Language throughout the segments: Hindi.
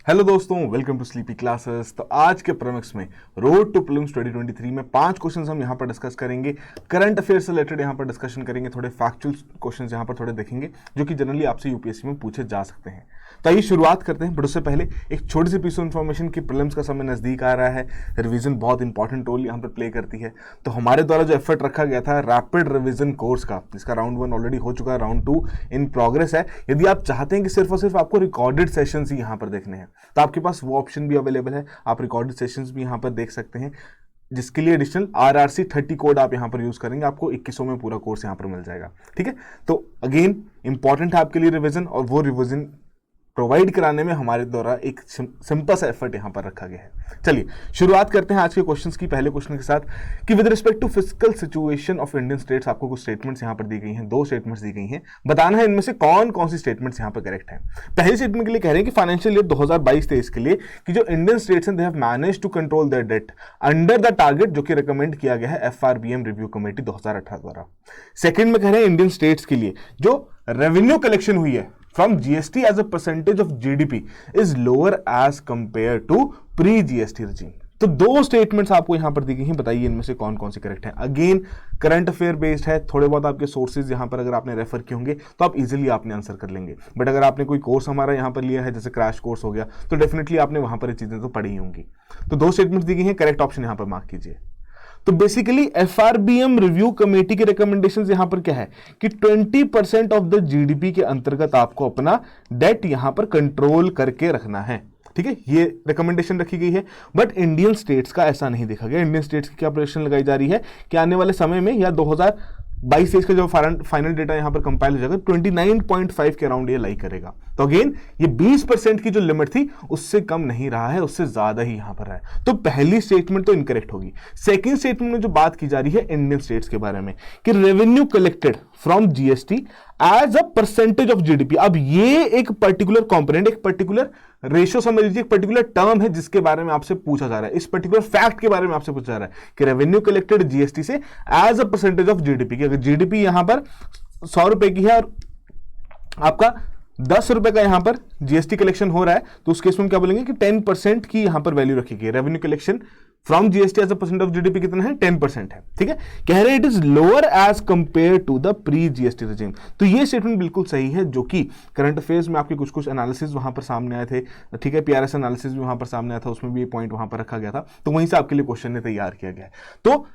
हेलो दोस्तों, वेलकम टू स्लीपी क्लासेस। तो आज के प्रीलिम्स में रोड टू प्रीलिम्स 2023 में 5 क्वेश्चंस हम यहाँ पर डिस्कस करेंगे। करंट अफेयर से रिलेटेड यहाँ पर डिस्कशन करेंगे, थोड़े फैक्चुअल क्वेश्चंस यहाँ पर थोड़े देखेंगे जो कि जनरली आपसे यूपीएससी में पूछे जा सकते हैं। तो आइए शुरुआत करते हैं, बट उससे पहले एक छोटी सी पीस ऑफ इन्फॉर्मेशन की प्रीलिम्स का समय नजदीक आ रहा है। रिवीजन बहुत इंपॉर्टेंट रोल यहाँ पर प्ले करती है। तो हमारे द्वारा जो एफर्ट रखा गया था रैपिड रिवीजन कोर्स का, जिसका राउंड 1 ऑलरेडी हो चुका है, राउंड 2 इन प्रोग्रेस है। यदि आप चाहते हैं कि सिर्फ और सिर्फ आपको रिकॉर्डेड सेशंस ही यहाँ पर देखने हैं तो आपके पास वो ऑप्शन भी अवेलेबल है। आप रिकॉर्डेड सेशंस भी यहाँ पर देख सकते हैं, जिसके लिए एडिशनल RRC 30 कोड आप यहाँ पर यूज करेंगे, आपको 2100 में पूरा कोर्स यहाँ पर मिल जाएगा। ठीक है, तो अगेन इंपॉर्टेंट है आपके लिए रिवीजन, और वो रिवीजन प्रोवाइड कराने में हमारे द्वारा एक सिंपल सा एफर्ट यहां पर रखा गया है। चलिए शुरुआत करते हैं आज के क्वेश्चंस की, पहले क्वेश्चन के साथ कि with respect to fiscal situation of Indian states, आपको कुछ स्टेटमेंट्स यहां पर दी गई हैं, 2 स्टेटमेंट्स दी गई हैं। बताना है इनमें से कौन कौन सी स्टेटमेंट्स यहां पर करेक्ट है। पहले स्टेटमेंट के लिए कह रहे हैं कि फाइनेंशियल ईयर 2022-23 के लिए कि जो इंडियन स्टेट्स हैं they have managed to control their debt under the target, जो कि रिकमेंड किया गया है FRBM रिव्यू कमेटी 2018 द्वारा। सेकंड में कह रहे हैं इंडियन स्टेट्स के लिए जो रेवेन्यू कलेक्शन हुई है from GST as a percentage of GDP is lower as compared to pre-GST regime। तो 2 स्टेटमेंट्स आपको यहां पर दी गई हैं, बताइए इनमें से कौन कौन से करेक्ट हैं। अगेन करंट अफेयर बेस्ड है, थोड़े बहुत आपके सोर्सेज यहां पर अगर आपने रेफर किए होंगे तो आप इजीली आपने आंसर कर लेंगे। बट अगर आपने कोई कोर्स हमारा यहां पर लिया है, जैसे क्रैश कोर्स हो गया, तो डेफिनेटली आपने वहां पर ये चीजें तो पढ़ी होंगी। तो 2 स्टेटमेंट्स दी गई हैं, करेक्ट ऑप्शन यहां पर मार्क कीजिए। तो बेसिकली FRBM रिव्यू कमेटी के रिकमेंडेशंस यहां पर क्या है कि 20% ऑफ द GDP के अंतर्गत आपको अपना डेट यहां पर कंट्रोल करके रखना है। ठीक है, ये रिकमेंडेशन रखी गई है। बट इंडियन स्टेट्स का ऐसा नहीं देखा गया। इंडियन स्टेट्स की क्या प्रेडिक्शन लगाई जा रही है कि आने वाले समय में या 2022-23 का जो फाइनल डेटा यहां पर कंपाइल हो जाएगा 29.5 के अराउंड ये लाई करेगा। तो अगेन ये 20% की जो लिमिट थी उससे कम नहीं रहा है, उससे ज्यादा ही यहां पर है। तो पहली स्टेटमेंट तो इनकरेक्ट होगी। सेकंड स्टेटमेंट में जो बात की जा रही है इंडियन स्टेट्स के बारे में कि revenue collected from GST as a percentage of GDP, अब ये एक पर्टिकुलर कंपोनेंट, एक पर्टिकुलर रेशियो समझ लीजिए, एक पर्टिकुलर टर्म है जिसके बारे में आपसे पूछा जा रहा है, इस पर्टिकुलर फैक्ट के बारे में आपसे पूछा जा रहा है कि रेवेन्यू कलेक्टेड GST से as a percentage of GDP की, अगर GDP यहां पर 100 रुपए की है और आपका 10 रुपए का यहां पर GST कलेक्शन हो रहा है, तो उस केस में क्या बोलेंगे कि 10% की यहां पर वैल्यू रखी गई। Revenue collection from GST as a percent of GDP कितना है, 10% है। ठीक है, कह रहे हैं it is lower as compare to the pre GST regime. तो ये स्टेटमेंट बिल्कुल सही है, जो कि करंट अफेयर्स में आपके कुछ कुछ एनालिसिस वहां पर सामने आए थे। ठीक है, PRS एनालिसिस भी वहां पर सामने आया था, उसमें भी ये पॉइंट वहां पर रखा गया था, तो वहीं से आपके लिए क्वेश्चन ने तैयार किया गया है। तो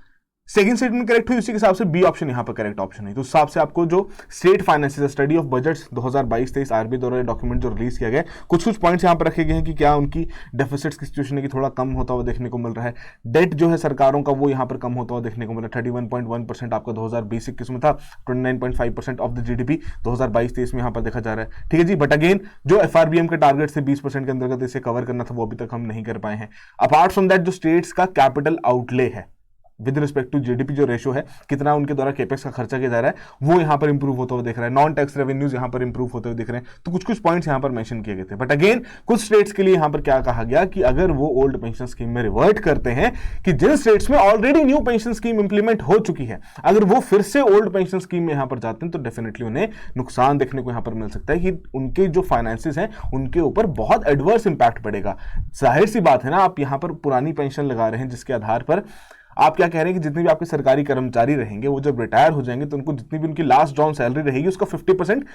सेकंड स्टेटमेंट करेक्ट हुई, उसी के हिसाब से बी ऑप्शन यहां पर करेक्ट ऑप्शन है। तो उस हिसाब से आपको जो state finances study of budgets 2022-23 RBI द्वारा डॉक्यूमेंट जो रिलीज किया गया, कुछ कुछ पॉइंट्स यहां पर रखे गए हैं कि क्या उनकी डेफिसिट्स की सिचुएशन है कि थोड़ा कम होता हुआ देखने को मिल रहा है। डेट जो है सरकारों का वो यहां पर कम होता हुआ देखने को मिल रहा है। 31.1% आपका 2020-21 में था, 29.5% ऑफ द GDP 2022-23 में यहां पर देखा जा रहा है। ठीक है जी, बट अगेन जो FRBM के टारगेट से 20% के अंतर्गत इसे कवर करना था वो अभी तक हम नहीं कर पाए हैं। अपार्ट फ्रॉम दैट जो स्टेट्स का कैपिटल आउटले है विद रिस्पेक्ट टू GDP, जो रेशियो है, कितना उनके द्वारा कैपेक्स का खर्चा किया जा रहा है, वो यहां पर इंप्रूव होता हुआ दिख रहा है। नॉन टैक्स रेवेन्यूज यहां पर इंप्रूव होते हुए दिख रहे हैं। तो कुछ कुछ पॉइंट्स यहां पर मेंशन किए गए थे। बट अगेन कुछ स्टेट्स के लिए यहां पर क्या कहा गया कि अगर वो ओल्ड पेंशन स्कीम में रिवर्ट करते हैं, कि जिन स्टेट्स में already knew pension scheme implement हो चुकी है, अगर वो फिर से ओल्ड पेंशन स्कीम में यहां पर जाते हैं तो डेफिनेटली उन्हें नुकसान देखने को यहां पर मिल सकता है कि उनके जो फाइनेंसेस हैं उनके ऊपर बहुत एडवर्स इंपैक्ट पड़ेगा। जाहिर सी बात है ना, आप यहां पर पुरानी पेंशन लगा रहे हैं जिसके आधार पर आप क्या कह रहे हैं कि जितने भी आपके सरकारी कर्मचारी रहेंगे वो जब रिटायर हो जाएंगे तो उनको जितनी भी उनकी लास्ट ड्रॉन सैलरी रहेगी उसका 50%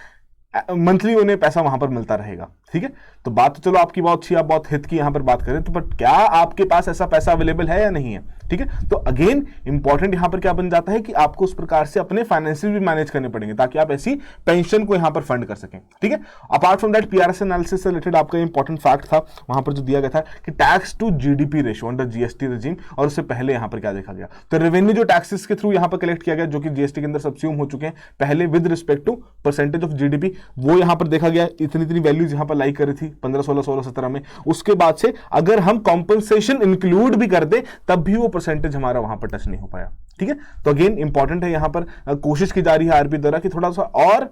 मंथली उन्हें पैसा वहां पर मिलता रहेगा। ठीक है, तो बात तो चलो आपकी बहुत अच्छी, आप बहुत हित की यहां पर बात करें, तो बट क्या आपके पास ऐसा पैसा अवेलेबल है या नहीं है। ठीक है, तो अगेन इंपॉर्टेंट यहां पर क्या बन जाता है कि आपको उस प्रकार से अपने फाइनेंसेस भी मैनेज करने पड़ेंगे ताकि आप ऐसी पेंशन को यहां पर फंड कर सकें। ठीक है, apart from that PRS analysis से रिलेटेड आपका इंपॉर्टेंट फैक्ट था वहां पर जो दिया गया था कि tax to GDP ratio under GST regime, और उससे पहले यहां पर क्या देखा गया, तो रेवेन्यू जो टैक्सेस के थ्रू यहां पर कलेक्ट किया गया जो कि GST के अंदर सब्स्यूम हो चुके हैं पहले with respect to percentage of GDP, वो यहां पर देखा गया इतनी इतनी वैल्यूज यहां पर लाई कर रही थी 15, 16, 16, 17 में। उसके बाद से अगर हम कॉम्पनसेशन इंक्लूड भी कर दे तब भी वो परसेंटेज हमारा वहां पर टच नहीं हो पाया। ठीक है, तो अगेन इंपॉर्टेंट है यहां पर कोशिश की जा रही है RBI द्वारा कि थोड़ा सा और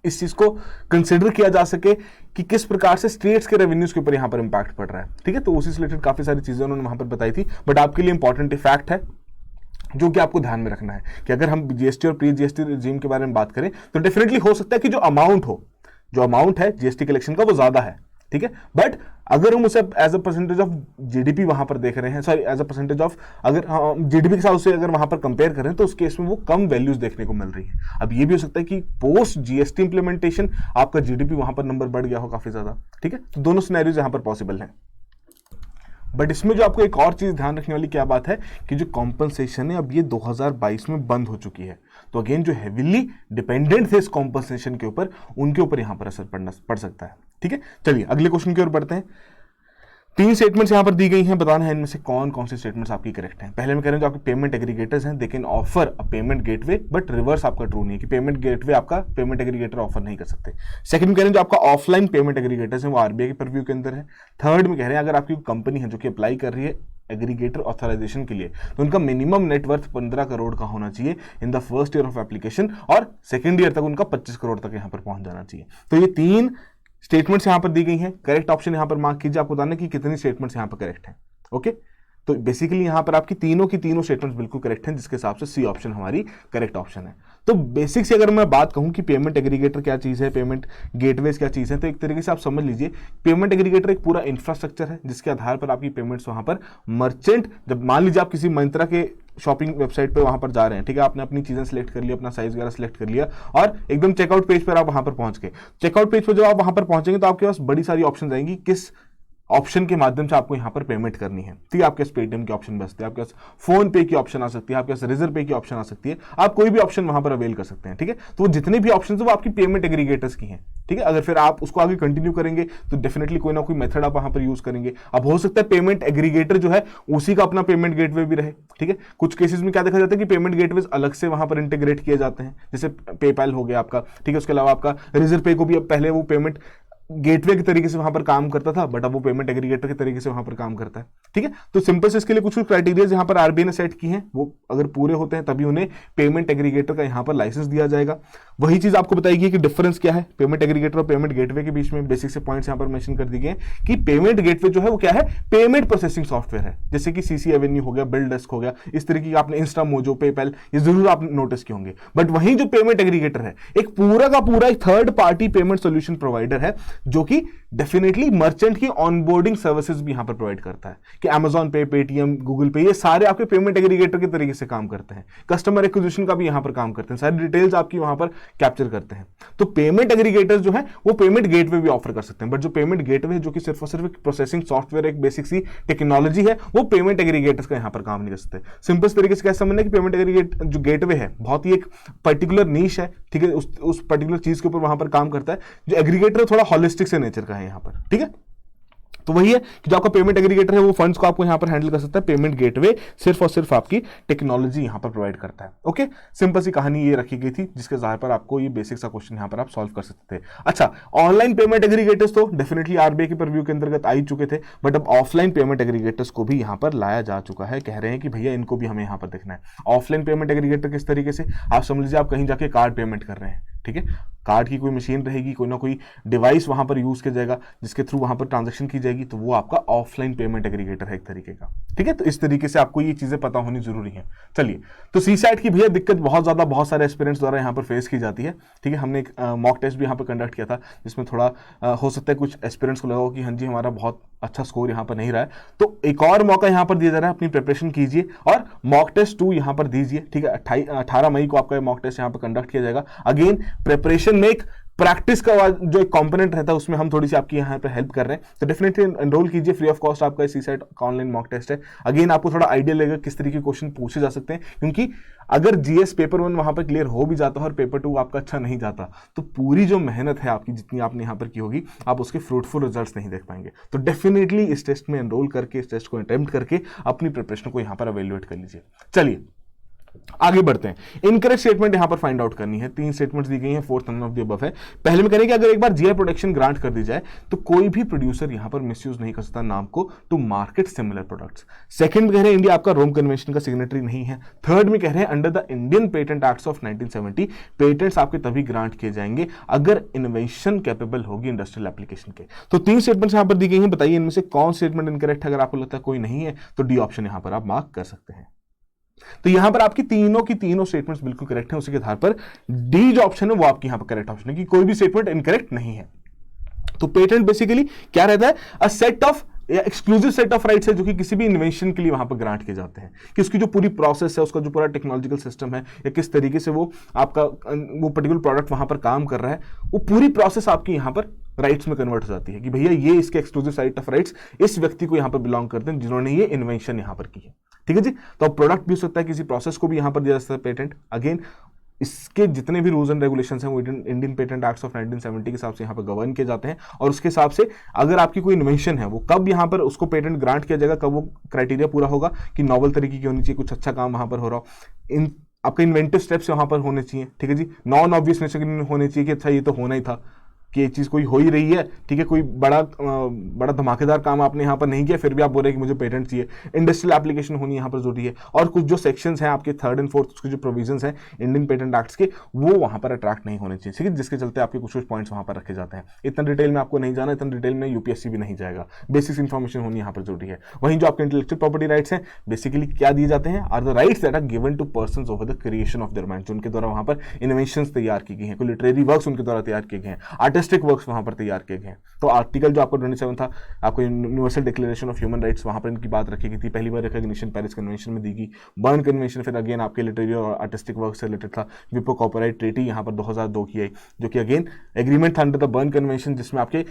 इस चीज को कंसिडर किया जा सके कि किस प्रकार से स्टेट्स के रेवेन्यूज के ऊपर यहां पर इंपैक्ट पड़ रहा है। ठीक है, तो उसी से रिलेटेड काफी सारी चीजें उन्होंने वहां पर बताई थी। बट आपके लिए इंपॉर्टेंट फैक्ट है जो कि आपको ध्यान में रखना है कि अगर हम GST और प्री GST रेजिम के बारे में बात करें तो डेफिनेटली हो सकता है कि जो अमाउंट है GST कलेक्शन का वो ज्यादा है। ठीक है। बट अगर हम उसे as a percentage of GDP वहां पर देख रहे हैं, sorry as a percentage of, अगर जीडीपी के साथ उसे अगर वहां पर कंपेयर करें तो उस केस में वो कम वैल्यूज देखने को मिल रही है। अब ये भी हो सकता है कि पोस्ट जीएसटी इंप्लीमेंटेशन आपका जीडीपी वहां पर नंबर बढ़ गया हो काफी ज्यादा, ठीक है। तो दोनों सिनेरियोज यहां पर पॉसिबल है। बट इसमें जो आपको एक और चीज ध्यान रखने वाली क्या बात है कि जो कॉम्पनसेशन है अब ये 2022 में बंद हो चुकी है। तो अगेन जो हेविली डिपेंडेंट थे इस कॉम्पनसेशन के ऊपर, उनके ऊपर यहां पर असर पड़ सकता है, ठीक है। चलिए अगले क्वेश्चन की ओर बढ़ते हैं। 3 स्टेटमेंट्स यहां पर दी गई हैं, बताना है इनमें से कौन कौन सी स्टेटमेंट्स आपकी करेक्ट हैं। पहले में कह रहे हैं जो आपके पेमेंट एग्रीगेटर्स हैं they can offer a payment gateway, but reverse आपका ट्रू नहीं है कि पेमेंट गेटवे आपका पेमेंट एग्रीगेटर ऑफर नहीं कर सकते। सेकंड में कह रहे हैं जो आपका ऑफलाइन पेमेंट एग्रीगेटर्स हैं वो आरबीआई के परव्यू के अंदर है। थर्ड में कह रहे हैं अगर आपकी कंपनी है जो कि अप्लाई कर रही है एग्रीगेटर ऑथराइजेशन के लिए तो उनका मिनिमम नेटवर्थ 15 करोड़ का होना चाहिए in the first year of application, और सेकंड ईयर तक उनका 25 करोड़ तक यहां पर पहुंच जाना चाहिए। तो ये 3 स्टेटमेंट्स यहां पर दी गई हैं। करेक्ट ऑप्शन यहां पर मार्क कीजिए, आपको बताना कि कितनी स्टेटमेंट्स यहां पर करेक्ट हैं। ओके, तो बेसिकली यहां पर आपकी तीनों की तीनों स्टेटमेंट्स बिल्कुल करेक्ट हैं, जिसके हिसाब से सी ऑप्शन हमारी करेक्ट ऑप्शन है। तो बेसिक से अगर मैं बात कहूं कि पेमेंट एग्रीगेटर क्या चीज है, पेमेंट गेटवेज क्या चीज है, तो एक तरीके से आप समझ लीजिए पेमेंट एग्रीगेटर एक पूरा इंफ्रास्ट्रक्चर है जिसके आधार पर आपकी पेमेंट्स वहां पर मर्चेंट, जब मान लीजिए आप किसी मंत्रा के शॉपिंग वेबसाइट पे वहां पर जा रहे हैं, ठीक है, आपने अपनी चीजें सिलेक्ट कर लिया, अपना साइज वगैरह सिलेक्ट कर लिया और एकदम चेकआउट पेज पर आप वहां पर पहुंच गए। चेकआउट पेज पर जब आप वहां पर पहुंचेंगे तो आपके पास बड़ी सारी ऑप्शन आएंगी किस ऑप्शन के माध्यम से आपको यहां पर पेमेंट करनी है, ठीक है। आपके पास पेटीएम की ऑप्शन बचते हैं, आपके पास फोन पे की ऑप्शन आ सकती है, आपके पास रिजर्व पे की ऑप्शन आ सकती है, आप कोई भी ऑप्शन वहां पर अवेल कर सकते हैं, ठीक है। तो वो जितने भी ऑप्शन है वो आपकी पेमेंट एग्रीगेटर्स की हैं, ठीक है। अगर फिर आप उसको आगे कंटिन्यू करेंगे तो डेफिनेटली कोई ना कोई मेथड आप वहां पर यूज करेंगे। अब हो सकता है पेमेंट एग्रीगेटर जो है उसी का अपना पेमेंट गेटवे भी रहे, ठीक है। कुछ केसेस में क्या देखा जाता है कि पेमेंट गेटवे अलग से वहां पर इंटीग्रेट किए जाते हैं, जैसे पेपैल हो गया आपका, ठीक है। उसके अलावा आपका रिजर्व पे को भी अब पहले वो पेमेंट गेटवे के तरीके से वहां पर काम करता था, बट अब वो पेमेंट एग्रीगेटर के तरीके से वहां पर काम करता है, ठीक है। तो सिंपल से इसके लिए कुछ क्राइटेरिया यहां पर आरबीआई ने सेट की हैं, वो अगर पूरे होते हैं तभी उन्हें पेमेंट एग्रीगेटर का यहां पर लाइसेंस दिया जाएगा। वही चीज आपको बताएगी कि डिफरेंस क्या है पेमेंट एग्रीगेटर और पेमेंट गेटवे के बीच में। बेसिक से पॉइंट्स यहां पर मेंशन कर दिए गए कि पेमेंट गेटवे जो है वो क्या है, पेमेंट प्रोसेसिंग सॉफ्टवेयर है, जैसे कि सीसी एवेन्यू हो गया, बिल डेस्क हो गया, इस तरीके की आपने इंस्टा मोजो, पेपैल, ये जरूर आप नोटिस किए होंगे। बट वहीं जो पेमेंट एग्रीगेटर है एक पूरा का पूरा एक third party payment solution provider है जो कि डेफिनेटली मर्चेंट की ऑनबोर्डिंग सर्विसेज भी यहां पर प्रोवाइड करता है कि अमेजॉन पे, पेटीएम, गूगल पे, ये सारे आपके पेमेंट एग्रीगेटर के तरीके से काम करते हैं। कस्टमर एक्विजिशन का भी यहां पर काम करते हैं, सारी डिटेल्स आपकी वहां पर कैप्चर करते हैं। तो पेमेंट एग्रीगेटर्स जो है वो पेमेंट गेटवे भी ऑफर कर सकते हैं, बट जो पेमेंट गेटवे है जो कि सिर्फ और सिर्फ एक प्रोसेसिंग सॉफ्टवेयर, एक बेसिक सी टेक्नोलॉजी है, वो पेमेंट एग्रीगेटर्स का यहां पर काम नहीं कर सकते। सिंपल तरीके से क्या समझना है कि पेमेंट एग्रीगेट जो गेटवे है बहुत ही एक पर्टिकुलर नीश है, ठीक है, उस पर्टिकुलर चीज के ऊपर वहां पर काम करता है। जो एग्रीगेटर थोड़ा हॉलिस्टिक से नेचर का है यहां पर, ठीक है। तो वही है कि जो आपका पेमेंट एग्रीगेटर है वो फंड्स को आपको यहां पर हैंडल कर सकता है, पेमेंट गेटवे सिर्फ और सिर्फ आपकी टेक्नोलॉजी यहां पर प्रोवाइड करता है। ओके, सिंपल सी कहानी ये रखी गई थी जिसके आधार पर आपको ये बेसिक सा क्वेश्चन यहां पर आप सॉल्व कर सकते थे। अच्छा, ऑनलाइन पेमेंट एग्रीगेटर्स तो डेफिनेटली आरबीआई के परव्यू के अंतर्गत आ ही चुके थे, बट अब ऑफलाइन पेमेंट एग्रीगेटर्स को भी यहां पर लाया जा चुका है। कह रहे हैं कि भैया इनको भी हमें यहां पर देखना है। ऑफलाइन पेमेंट एग्रीगेटर किस तरीके से, आप समझ लीजिए आप कहीं जाके कार्ड पेमेंट कर रहे हैं, ठीक है, कार्ड की कोई मशीन रहेगी, कोई ना कोई डिवाइस वहां पर यूज किया जाएगा जिसके थ्रू वहां पर ट्रांजैक्शन की जाएगी, तो वो आपका ऑफलाइन पेमेंट एग्रीगेटर है एक तरीके का, ठीक है। तो इस तरीके से आपको ये चीजें पता होनी जरूरी है। चलिए, तो सीसैट की भैया दिक्कत बहुत ज्यादा बहुत सारे एस्पिरेंट्स द्वारा यहाँ पर फेस की जाती है, ठीक है। हमने एक मॉक टेस्ट भी यहाँ पर कंडक्ट किया था जिसमें थोड़ा हो सकता है कुछ एस्पिरेंट्स को लगा हो कि हाँ जी हमारा बहुत अच्छा स्कोर यहाँ पर नहीं रहा है, तो एक और मौका यहाँ पर दिया जा रहा है, अपनी प्रिपरेशन कीजिए और मॉक टेस्ट 2 यहाँ पर दीजिए, ठीक है। 18 मई को आपका मॉक टेस्ट यहाँ पर कंडक्ट किया जाएगा। अगेन प्रिपरेशन में एक प्रैक्टिस का जो एक कंपोनेंट रहता है उसमें हम थोड़ी सी आपकी यहाँ पे हेल्प कर रहे हैं, तो डेफिनेटली एनरोल कीजिए, फ्री ऑफ कॉस्ट आपका सीसैट का ऑनलाइन मॉक टेस्ट है। अगेन आपको थोड़ा आइडिया लगेगा किस तरीके के क्वेश्चन पूछे जा सकते हैं, क्योंकि अगर जीएस पेपर 1 वहां पर क्लियर हो भी जाता है और पेपर 2 आपका अच्छा नहीं जाता तो पूरी जो मेहनत है आपकी जितनी आपने यहाँ पर की होगी आप उसके फ्रूटफुल रिजल्ट्स नहीं देख पाएंगे। तो डेफिनेटली इस टेस्ट में एनरोल करके, इस टेस्ट को अटेम्प्ट करके अपनी प्रिपरेशन को यहाँ पर एवेल्युएट कर लीजिए। चलिए आगे बढ़ते हैं। इनकरेक्ट स्टेटमेंट यहां पर फाइंड आउट करनी है। 3 स्टेटमेंट्स दी गई हैं, fourth none of the above है। पहले में करें कि अगर एक बार जीआई प्रोटेक्शन ग्रांट कर दी जाए तो कोई भी प्रोड्यूसर यहां पर मिसयूज नहीं कर सकता नाम को to market similar products. Second में कह रहे हैं इंडिया आपका रोम कन्वेंशन का सिग्नेटरी नहीं है। थर्ड में कह रहे हैं under the Indian patent act of 1970 patents आपके तभी ग्रांट किए जाएंगे अगर इनोवेशन कैपेबल होगी इंडस्ट्रियल एप्लीकेशन के। तो 3 स्टेटमेंट्स यहां पर दी गई हैं, बताइए इनमें से कौन स्टेटमेंट इनकरेक्ट है। अगर आपको लगता है कोई नहीं है तो डी ऑप्शन यहां पर आप मार्क कर सकते हैं। तो यहां पर आपकी तीनों की तीनों स्टेटमेंट्स बिल्कुल करेक्ट हैं, उसी के आधार पर डी जो ऑप्शन है वो आपकी यहां पर करेक्ट ऑप्शन है कि कोई भी स्टेटमेंट इनकरेक्ट नहीं है। तो पेटेंट बेसिकली क्या रहता है, अ सेट ऑफ या एक्सक्लूसिव सेट ऑफ राइट्स है जो कि किसी भी इन्वेंशन के लिए वहां पर ग्रांट किए जाते हैं, कि उसकी जो पूरी प्रोसेस है, उसका जो पूरा टेक्नोलॉजिकल सिस्टम है, या किस तरीके से वो आपका वो पर्टिकुलर प्रोडक्ट वहां पर काम कर रहा है, वो पूरी प्रोसेस आपकी यहां पर राइट्स में कन्वर्ट हो जाती है कि भैया ये इसके एक्सक्लूसिव सेट ऑफ राइट्स इस व्यक्ति को यहां पर बिलोंग करते हैं जिन्होंने ये इन्वेंशन यहां पर की है। ठीक है जी। तो अब प्रोडक्ट भी हो सकता है, किसी प्रोसेस को भी यहां पर दिया जा सकता है पेटेंट। अगेन इसके जितने भी रूल्स एंड रेगुलेशंस हैं वो इंडियन पेटेंट एक्ट ऑफ 1970 के हिसाब से यहाँ पर गवर्न किए जाते हैं, और उसके हिसाब से अगर आपकी कोई इन्वेंशन है वो कब यहाँ पर उसको पेटेंट ग्रांट किया जाएगा, कब वो क्राइटेरिया पूरा होगा कि नॉवल तरीके की होनी चाहिए, कुछ अच्छा काम वहाँ पर हो रहा हो, इन आपके इन्वेंटिव स्टेप्स वहाँ पर होने चाहिए। ठीक है जी। नॉन ऑब्वियस नेचर के होने चाहिए कि अच्छा ये तो होना ही था, कि ये चीज़ कोई हो ही रही है, ठीक है, कोई बड़ा धमाकेदार काम आपने यहाँ पर नहीं किया फिर भी आप बोल रहे हैं कि मुझे पेटेंट चाहिए। इंडस्ट्रियल एप्लीकेशन होनी यहाँ पर जरूरी है, और कुछ जो सेक्शंस हैं आपके 3rd एंड 4th उसके जो प्रोविजंस हैं इंडियन पेटेंट एक्ट्स के, वो वहाँ पर अट्रैक्ट नहीं होने चाहिए। ठीक है, जिसके चलते आपके कुछ पॉइंट्स वहाँ पर रखे जाते हैं। इतना डिटेल में आपको नहीं जाना, इतना डिटेल में यूपीएससी भी नहीं जाएगा, बेसिक इन्फॉर्मेशन होनी यहाँ पर जरूरी है। वहीं जो आपके इंटेलेक्चुअल प्रॉपर्टी राइट्स हैं बेसिकली क्या दिए जाते हैं, are the rights that are given to persons over the creation of their mind, जो उनके द्वारा वहाँ पर इन्वेंशंस तैयार की गई हैं, कोई लिटरेरी वर्क्स उनके द्वारा तैयार किए गए हैं, आर्टिस्टिक वर्क्स वहाँ पर तैयार किए गए। तो आर्टिकल जो आपका 27 था, आपको universal declaration of human rights, वहां पर इनकी बात रखी गई थी। पहली बार रिकॉग्निशन पेरिस कन्वेंशन में दी गई। बर्न कन्वेंशन फिर अगेन आपके लिटरेरी और आर्टिस्टिक वर्क से रिलेटेड था। विपो कॉपीराइट ट्रीटी यहाँ पर 2002 की आई, जो कि अगेन एग्रीमेंट था अंडर द बर्न कन्वेंशन, जिसमें आपके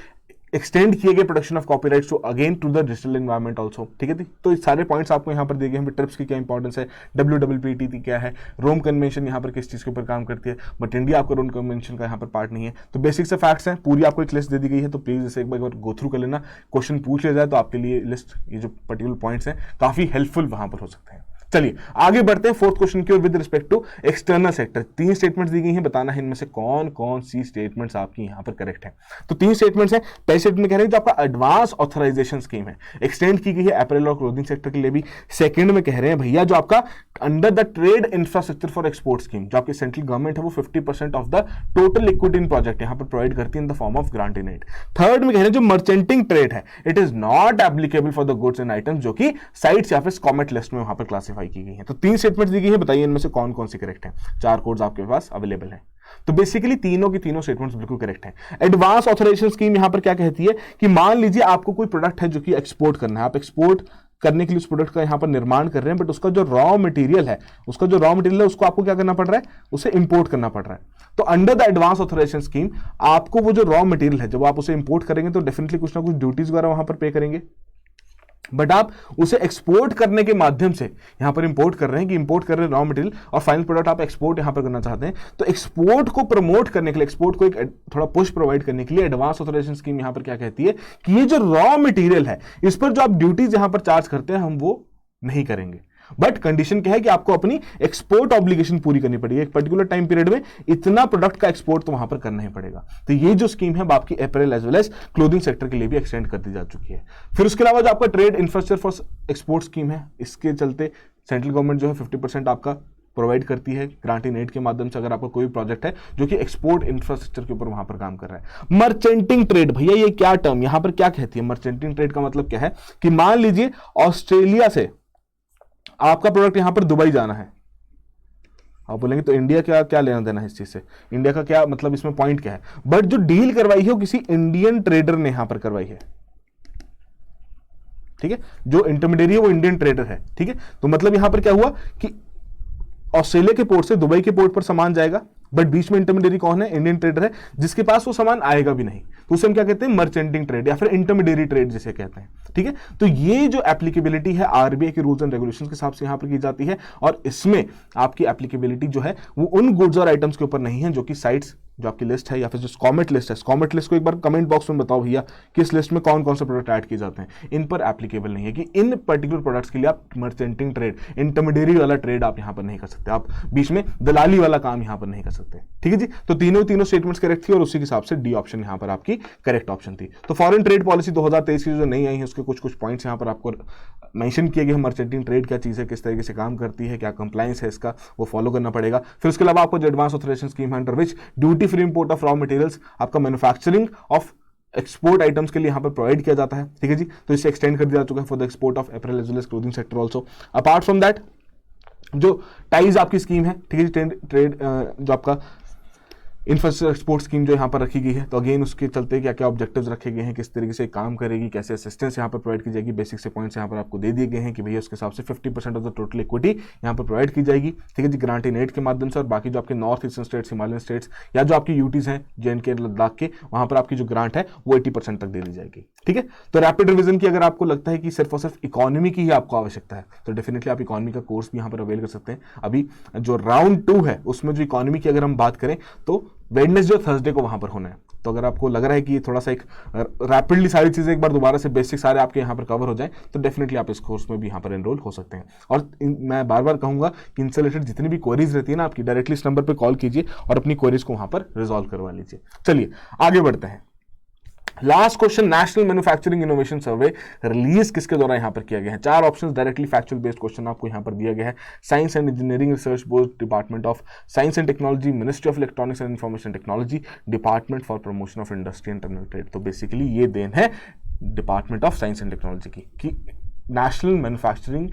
एक्सटेंड किए गए protection of copyrights to again to the digital environment also. ठीक है, तो सारे पॉइंट्स आपको यहाँ पर दिए गए हैं। ट्रिप्स की क्या इंपॉर्टेंस है, WPPT क्या है, रोम कन्वेंशन यहाँ पर किस चीज़ के ऊपर काम करती है, बट इंडिया आपका रोम कन्वेंशन का यहाँ पर पार्ट नहीं है। तो बेसिक से फैक्ट्स हैं, पूरी आपको एक लिस्ट दे दी गई है, तो प्लीज इसे एक बार गो थ्रू कर लेना। क्वेश्चन पूछ लिया जाए तो आपके लिए लिस्ट, ये जो पर्टिकुलर पॉइंट्स हैं काफी हेल्पफुल वहां पर हो सकते हैं। चलिए आगे बढ़ते हैं 4th क्वेश्चन की ओर। With respect to external sector 3 statements दी गई हैं, बताना है इनमें से कौन कौन सी स्टेटमेंट्स आपकी यहां पर करेक्ट है। तो 3 स्टेटमेंट्स हैं। पहले स्टेटमेंट कह रहे हैं जो आपका एडवांस ऑथराइजेशन स्कीम है एक्सटेंड की गई है अपैरेल और क्लोथिंग सेक्टर के लिए भी। सेकंड में कह रहे हैं भैया जो आपका under the trade infrastructure for export scheme, जो आपकी सेंट्रल गवर्नमेंट है वो 50% of the total equity in project यहां पर प्रोवाइड करती है in the form of grant in aid. Third में कह रहे हैं जो मर्चेंटिंग ट्रेड है it is not applicable for the goods and items, जो कि साइट्स या फिर कॉमेट लिस्ट में वहां पर क्लासिफाई की गई है। तो 3 स्टेटमेंट्स दी गई है, बताइए इनमें से कौन कौन सी करेक्ट है। 4 कोड्स आपके पास अवेलेबल हैं। तो बेसिकली तीनों की तीनों स्टेटमेंट्स बिल्कुल करेक्ट हैं। एडवांस ऑथराइजेशन स्कीम यहां पर क्या कहती है कि मान लीजिए आपको कोई प्रोडक्ट है जो कि एक्सपोर्ट करना है, आप एक्सपोर्ट करने के लिए उस प्रोडक्ट का यहां पर निर्माण कर रहे हैं, बट उसका जो रॉ मटेरियल है उसको आपको क्या करना पड़ रहा है, उसे इंपोर्ट करना पड़ रहा है। तो under the advance authorisation scheme आपको वो जो रॉ मटेरियल है जब आप उसे इंपोर्ट करेंगे तो डेफिनेटली कुछ ना कुछ ड्यूटीज वगैरह वहां पर पे करेंगे, बट आप उसे एक्सपोर्ट करने के माध्यम से यहां पर इंपोर्ट कर रहे हैं कि इंपोर्ट कर रहे हैं रॉ मटेरियल और फाइनल प्रोडक्ट आप एक्सपोर्ट यहां पर करना चाहते हैं। तो एक्सपोर्ट को प्रमोट करने के लिए, एक्सपोर्ट को एक थोड़ा पुश प्रोवाइड करने के लिए एडवांस ऑथराइजेशन स्कीम यहां पर क्या कहती है कि ये जो रॉ मटेरियल है इस पर जो आप ड्यूटीज यहां पर चार्ज करते हैं हम वो नहीं करेंगे, बट कंडीशन क्या है कि आपको अपनी एक्सपोर्ट ऑब्लिगेशन पूरी करनी पड़ेगी। एक पर्टिकुलर टाइम पीरियड में इतना प्रोडक्ट का एक्सपोर्ट तो वहां पर करना ही पड़ेगा। तो ये जो स्कीम है आपकी apparel as well as clothing sector के लिए भी एक्सटेंड कर दी जा चुकी है। फिर उसके अलावा जो आपका trade infrastructure for export scheme है, इसके चलते सेंट्रल गवर्नमेंट जो है 50% आपका प्रोवाइड करती है ग्रांट इन एड के माध्यम से, अगर आपका कोई प्रोजेक्ट है जो कि एक्सपोर्ट इंफ्रास्ट्रक्चर के ऊपर वहां पर काम कर रहा है। मर्चेंटिंग ट्रेड, भैया ये क्या टर्म यहां पर क्या कहती है? मर्चेंटिंग ट्रेड का मतलब क्या है कि मान लीजिए ऑस्ट्रेलिया से आपका प्रोडक्ट यहां पर दुबई जाना है, आप बोलेंगे तो इंडिया क्या क्या लेना देना है इस चीज से, इंडिया का क्या मतलब इसमें पॉइंट क्या है? बट जो डील करवाई है वो किसी इंडियन ट्रेडर ने यहां पर करवाई है, ठीक है, जो इंटरमीडिएट है वो इंडियन ट्रेडर है, ठीक है। तो मतलब यहां पर क्या हुआ कि ऑस्ट्रेलिया के पोर्ट से दुबई के पोर्ट पर सामान जाएगा, बट बीच में इंटरमीडिएट कौन है? इंडियन ट्रेडर है, जिसके पास वो सामान आएगा भी नहीं, तो उसे हम क्या कहते हैं? मर्चेंटिंग ट्रेड या फिर इंटरमीडिएट ट्रेड जिसे कहते हैं, ठीक है। तो ये जो एप्लीकेबिलिटी है आरबीआई के रूल्स एंड रेगुलेशंस के हिसाब से यहां पर की जाती है, और इसमें आपकी एप्लीकेबिलिटी जो है वो उन गुड्स और आइटम्स के ऊपर नहीं है जो कि साइट्स जो आपकी लिस्ट है या फिर जो कॉमेट लिस्ट है, कॉमेट लिस्ट को एक बार कमेंट बॉक्स में बताओ भैया किस लिस्ट में कौन कौन से प्रोडक्ट ऐड किए जाते हैं, इन पर एप्लीकेबल नहीं है कि इन पर्टिकुलर प्रोडक्ट्स के लिए आप मर्चेंटिंग ट्रेड, इंटरमीडिएट वाला ट्रेड आप यहां पर नहीं कर सकते, आप बीच में दलाली वाला काम यहां पर नहीं कर सकते, ठीक है जी। तो तीनों स्टेटमेंट्स करेक्ट थी और उसी के हिसाब से डी ऑप्शन यहां पर आपकी करेक्ट ऑप्शन थी। तो फॉरेन ट्रेड पॉलिसी 2023 की जो नई आई है उसके कुछ पॉइंट्स यहां पर आपको मेंशन किए गए हैं। मर्चेंटिंग ट्रेड क्या चीज है, किस तरीके से काम करती है, क्या कंप्लायंस है इसका, वो फॉलो करना पड़ेगा। फिर उसके अलावा आपको advance authorisation scheme under which duty free import of raw materials आपका मैन्युफैक्चरिंग ऑफ एक्सपोर्ट आइटम्स के लिए यहां पर प्रोवाइड किया जाता है, ठीक है जी। तो इसे एक्सटेंड कर दिया जा चुका है for the export of apparel as well as clothing sector also. Apart from that जो टाइज आपकी स्कीम है, ठीक है जी, ट्रेड जो आपका इंफ्रास्ट्रक्चर एक्सपोर्ट स्कीम जो यहाँ पर रखी गई है, तो अगेन उसके चलते क्या क्या ऑब्जेक्टिव्स रखे गए हैं, किस तरीके से काम करेगी, कैसे असिस्टेंस यहाँ पर प्रोवाइड की जाएगी, बेसिक से पॉइंट्स यहाँ पर आपको दे दिए गए हैं कि भैया उसके हिसाब से 50% ऑफ द टोटल इक्विटी यहाँ पर प्रोवाइड की जाएगी, ठीक है जी, ग्रांट इन एड के माध्यम से। और बाकी जो आपके north eastern states, Himalayan states या जो आपकी यूटीज हैं J&K लद्दाख के, वहां पर आपकी जो ग्रांट है वो 80% तक दे दी जाएगी, ठीक है। तो रैपिड रिवीजन की अगर आपको लगता है कि सिर्फ और सिर्फ इकोनॉमी की ही आपको आवश्यकता है, तो डेफिनेटली आप इकोनॉमी का कोर्स भी यहाँ पर अवेल कर सकते हैं। अभी जो राउंड 2 है उसमें जो इकोनॉमी की अगर हम बात करें तो वेडनेसडे और थर्सडे को वहां पर होना है। तो अगर आपको लग रहा है कि ये थोड़ा सा एक रैपिडली सारी चीजें एक बार दोबारा से बेसिक सारे आपके यहाँ पर कवर हो जाए, तो डेफिनेटली आप इस कोर्स में भी यहाँ पर एनरोल हो सकते हैं। और मैं बार बार कहूंगा कि इनसे रिलेटेड जितनी भी क्वेरीज रहती है ना आपकी, डायरेक्टली इस नंबर पर कॉल कीजिए और अपनी क्वेरीज को वहां पर रिजॉल्व करवा लीजिए। चलिए आगे बढ़ते हैं। Last question, national manufacturing innovation survey release किसके द्वारा यहां पर किया गया है? 4 options, directly factual based question आपको यहां पर दिया गया है। Science and engineering research board, department of science and technology, ministry of electronics and information technology, department for promotion of industry and internal trade. तो बेसिकली ये देन है department of science and technology की कि नेशनल मैन्युफैक्चरिंग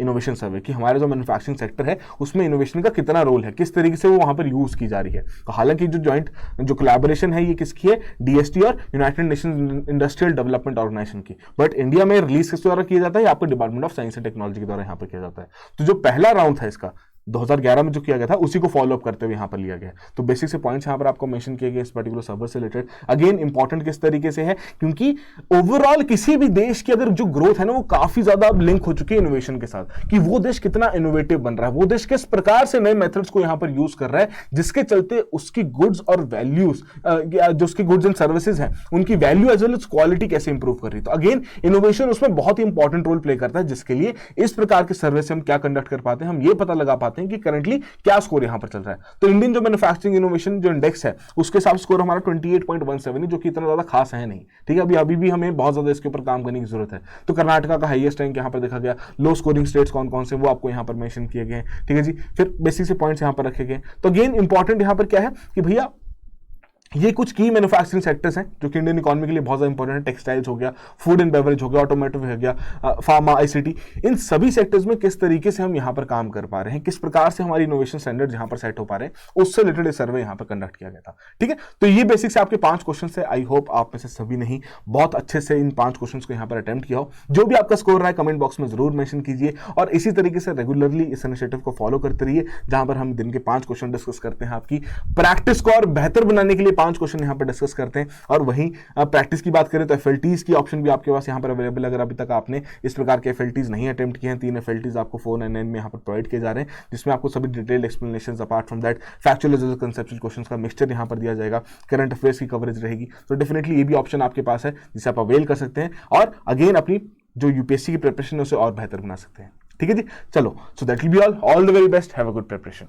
इनोवेशन सर्वे की हमारा जो मैन्युफैक्चरिंग सेक्टर है उसमें इनोवेशन का कितना रोल है, किस तरीके से वो वहां पर यूज की जा रही है। तो हालांकि जो जॉइंट जो कोलैबोरेशन है ये किसकी है? डीएसटी और United Nations Industrial Development Organisation की। बट इंडिया में रिलीज किस द्वारा किया जाता है? आपको Department of science and Technology के द्वारा यहाँ पर किया जाता है। तो जो पहला राउंड था इसका 2011 में जो किया गया था उसी को फॉलो अप करते हुए यहाँ पर लिया गया। तो बेसिक से पॉइंट्स यहाँ पर आपको मेंशन किए गए इस पर्टिकुलर सर्वर से रिलेटेड। अगेन इंपॉर्टेंट किस तरीके से है, क्योंकि ओवरऑल किसी भी देश की अगर जो ग्रोथ है ना वो काफी ज्यादा अब लिंक हो चुकी है इनोवेशन के साथ, कि वो देश कितना इनोवेटिव बन रहा है, वो देश किस प्रकार से नए मेथड्स को यहाँ पर यूज कर रहा है, जिसके चलते उसकी गुड्स और वैल्यूज जो उसकी गुड्स एंड सर्विसेज है उनकी value as well as quality कैसे इंप्रूव कर रही है। तो अगेन इनोवेशन उसमें बहुत ही इंपॉर्टेंट रोल प्ले करता है, जिसके लिए इस प्रकार के सर्वे से हम क्या कंडक्ट कर पाते हैं, हम ये पता लगा पाते हैं कि करंटली क्या स्कोर यहां पर चल रहा है। तो इंडियन जो मैन्युफैक्चरिंग इनोवेशन जो इंडेक्स है उसके साथ स्कोर हमारा 28.17 जो कि इतना ज्यादा खास है नहीं, ठीक है। अभी भी हमें बहुत ज्यादा इसके ऊपर काम करने की जरूरत है। तो कर्नाटका का हाईएस्ट रैंक यहां पर देखा गया, लो स्कोरिंग स्टेट्स कौन कौन से वो आपको यहां पर मेंशन किए गए, ठीक है जी। फिर बेसिक से पॉइंट्स यहां पर रखे गए। तो अगेन इंपॉर्टेंट यहां पर क्या है कि भैया ये कुछ की मैन्युफैक्चरिंग सेक्टर्स हैं जो कि इंडियन इकोनॉमी के लिए बहुत ज्यादा इंपॉर्टेंट है। टेक्सटाइल्स हो गया, फूड एंड बेवरेज हो गया, ऑटोमोटिव हो गया, फार्मा, आईसीटी, इन सभी सेक्टर्स में किस तरीके से हम यहाँ पर काम कर पा रहे हैं, किस प्रकार से हमारी इनोवेशन स्टैंडर्ड यहाँ पर सेट हो पा रहे हैं, उससे रिलेटेड सर्वे यहाँ पर कंडक्ट किया गया था, ठीक है। तो ये बेसिक से आपके 5 क्वेश्चन है। आई होप आप में से सभी ने ही बहुत अच्छे से इन 5 क्वेश्चन को यहाँ पर अटेम्प्ट किया हो। जो भी आपका स्कोर रहा है कमेंट बॉक्स में जरूर मेंशन कीजिए और इसी तरीके से रेगुलरली इस इनिशिएटिव को फॉलो करते रहिए, जहां पर हम दिन के 5 क्वेश्चन डिस्कस करते हैं। आपकी प्रैक्टिस को और बेहतर बनाने के लिए 5 क्वेश्चन यहाँ पर डिस्कस करते हैं। और वहीं प्रैक्टिस की बात करें तो एफएलटीज की ऑप्शन भी आपके पास यहाँ पर अवेलेबल है। अगर अभी तक आपने इस प्रकार के एफएलटीज नहीं अटेम्प्ट किए हैं, 3 एफएलटीज आपको 499 में यहाँ पर प्रोवाइड किए जा रहे हैं, जिसमें आपको सभी detailed explanations apart from that factual as well as conceptual questions का मिक्सचर यहाँ पर दिया जाएगा, करंट अफेयर्स की कवरेज रहेगी। तो डेफिनेटली ये भी ऑप्शन आपके पास है जिसे आप अवेल कर सकते हैं और अगेन अपनी जो यूपीएससी की प्रिपरेशन है उसे और बेहतर बना सकते हैं, ठीक है जी। चलो, so that will be all the very best, have a good preparation.